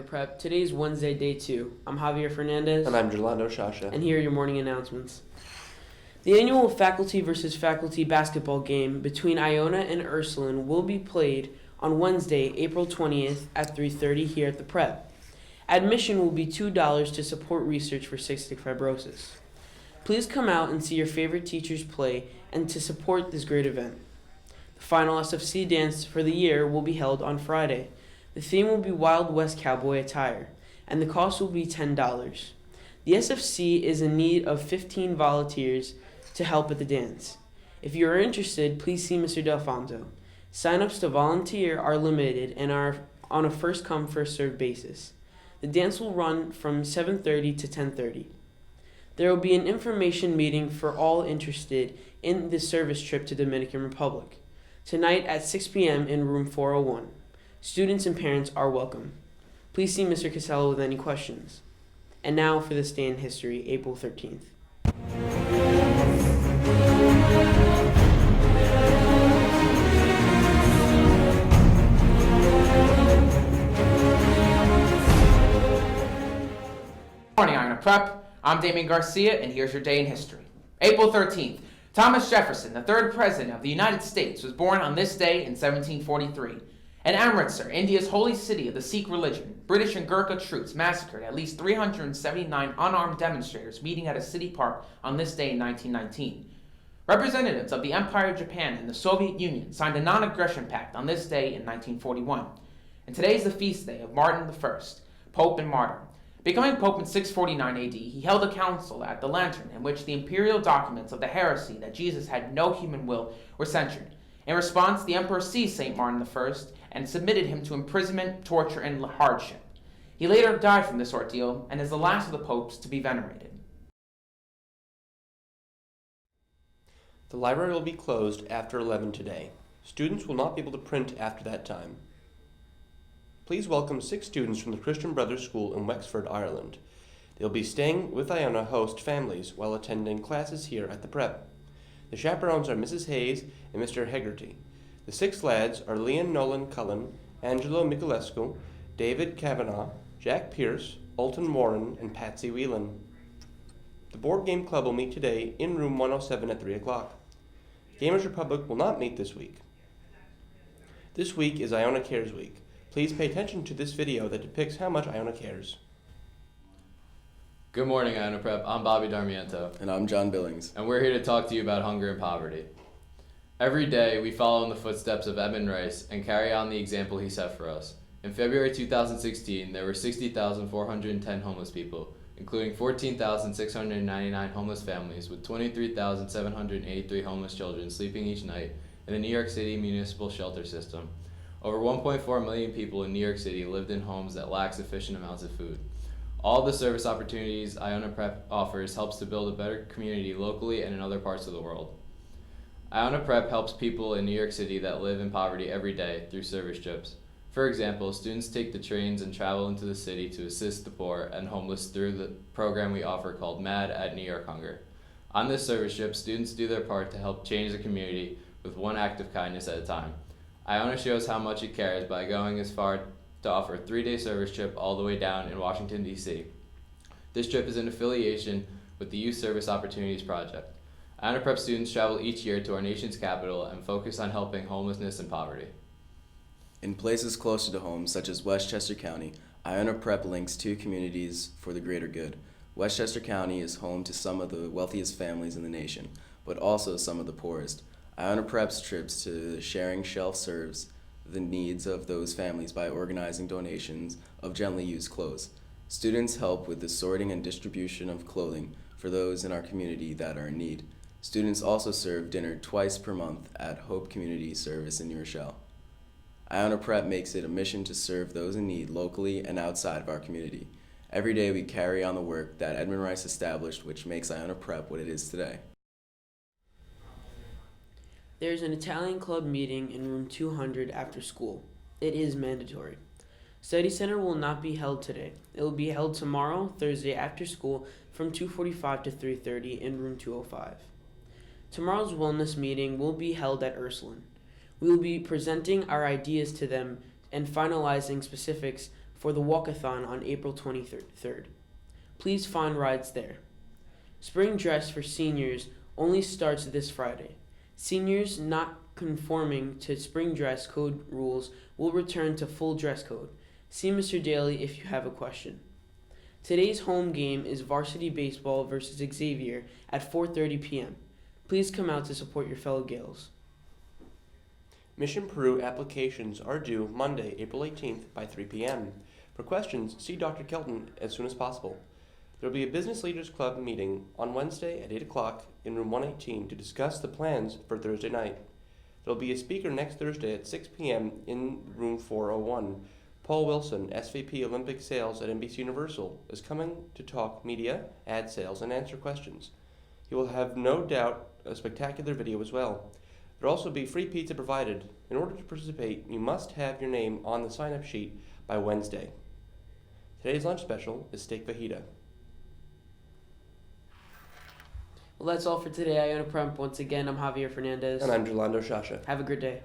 Prep. Today's Wednesday, day 2. I'm Javier Fernandez. And I'm Jelando Shasha. And here are your morning announcements. The annual faculty versus faculty basketball game between Iona and Ursuline will be played on Wednesday, April 20th at 3:30 here at the Prep. Admission will be $2 to support research for cystic fibrosis. Please come out and see your favorite teachers play and to support this great event. The final SFC dance for the year will be held on Friday. The theme will be Wild West Cowboy attire, and the cost will be $10. The SFC is in need of 15 volunteers to help at the dance. If you are interested, please see Mr. Delfonso. Sign-ups to volunteer are limited and are on a first-come, first-served basis. The dance will run from 7:30 to 10:30. There will be an information meeting for all interested in the service trip to Dominican Republic, tonight at 6 p.m. in room 401. Students and parents are welcome. Please see Mr. Casella with any questions. And now for this day in history, April 13th. Good morning, Iona Prep. I'm Damien Garcia, and here's your day in history. April 13th, Thomas Jefferson, the third president of the United States, was born on this day in 1743. In Amritsar, India's holy city of the Sikh religion, British and Gurkha troops massacred at least 379 unarmed demonstrators meeting at a city park on this day in 1919. Representatives of the Empire of Japan and the Soviet Union signed a non-aggression pact on this day in 1941. And today is the feast day of Martin I, Pope and Martyr. Becoming Pope in 649 AD, he held a council at the Lantern in which the imperial documents of the heresy that Jesus had no human will were censured. In response, the emperor seized St. Martin I and submitted him to imprisonment, torture, and hardship. He later died from this ordeal and is the last of the popes to be venerated. The library will be closed after 11 today. Students will not be able to print after that time. Please welcome 6 students from the Christian Brothers School in Wexford, Ireland. They'll be staying with Iona host families while attending classes here at the Prep. The chaperones are Mrs. Hayes and Mr. Hegarty. The 6 lads are Leon Nolan Cullen, Angelo Michalescu, David Kavanagh, Jack Pierce, Alton Warren, and Patsy Whelan. The board game club will meet today in room 107 at 3 o'clock. Gamers Republic will not meet this week. This week is Iona Cares Week. Please pay attention to this video that depicts how much Iona cares. Good morning, Iona Prep. I'm Bobby Darmiento. And I'm John Billings. And we're here to talk to you about hunger and poverty. Every day, we follow in the footsteps of Edmund Rice and carry on the example he set for us. In February 2016, there were 60,410 homeless people, including 14,699 homeless families with 23,783 homeless children sleeping each night in the New York City municipal shelter system. Over 1.4 million people in New York City lived in homes that lack sufficient amounts of food. All the service opportunities Iona Prep offers helps to build a better community locally and in other parts of the world. Iona Prep helps people in New York City that live in poverty every day through service trips. For example, students take the trains and travel into the city to assist the poor and homeless through the program we offer called MAD at New York Hunger. On this service trip, students do their part to help change the community with one act of kindness at a time. Iona shows how much it cares by going as far to offer a 3-day service trip all the way down in Washington, D.C. This trip is in affiliation with the Youth Service Opportunities Project. Iona Prep students travel each year to our nation's capital and focus on helping homelessness and poverty. In places closer to home, such as Westchester County, Iona Prep links 2 communities for the greater good. Westchester County is home to some of the wealthiest families in the nation, but also some of the poorest. Iona Prep's trips to the sharing shelf serves the needs of those families by organizing donations of gently used clothes. Students help with the sorting and distribution of clothing for those in our community that are in need. Students also serve dinner twice per month at Hope Community Service in New Rochelle. Iona Prep makes it a mission to serve those in need locally and outside of our community. Every day we carry on the work that Edmund Rice established, which makes Iona Prep what it is today. There's an Italian club meeting in room 200 after school. It is mandatory. Study Center will not be held today. It will be held tomorrow, Thursday, after school from 2:45 to 3:30 in room 205. Tomorrow's wellness meeting will be held at Ursuline. We will be presenting our ideas to them and finalizing specifics for the walkathon on April 23rd. Please find rides there. Spring dress for seniors only starts this Friday. Seniors not conforming to spring dress code rules will return to full dress code. See Mr. Daly if you have a question. Today's home game is varsity baseball versus Xavier at 4:30 p.m. Please come out to support your fellow Gaels. Mission Peru applications are due Monday, April 18th by 3 p.m. For questions, see Dr. Kelton as soon as possible. There will be a Business Leaders Club meeting on Wednesday at 8 o'clock in room 118 to discuss the plans for Thursday night. There will be a speaker next Thursday at 6 p.m. in room 401. Paul Wilson, SVP Olympic Sales at NBC Universal, is coming to talk media, ad sales, and answer questions. He will have no doubt a spectacular video as well. There will also be free pizza provided. In order to participate, you must have your name on the sign-up sheet by Wednesday. Today's lunch special is steak fajita. Well, that's all for today, Iona Prep. Once again, I'm Javier Fernandez. And I'm Jelando Shasha. Have a good day.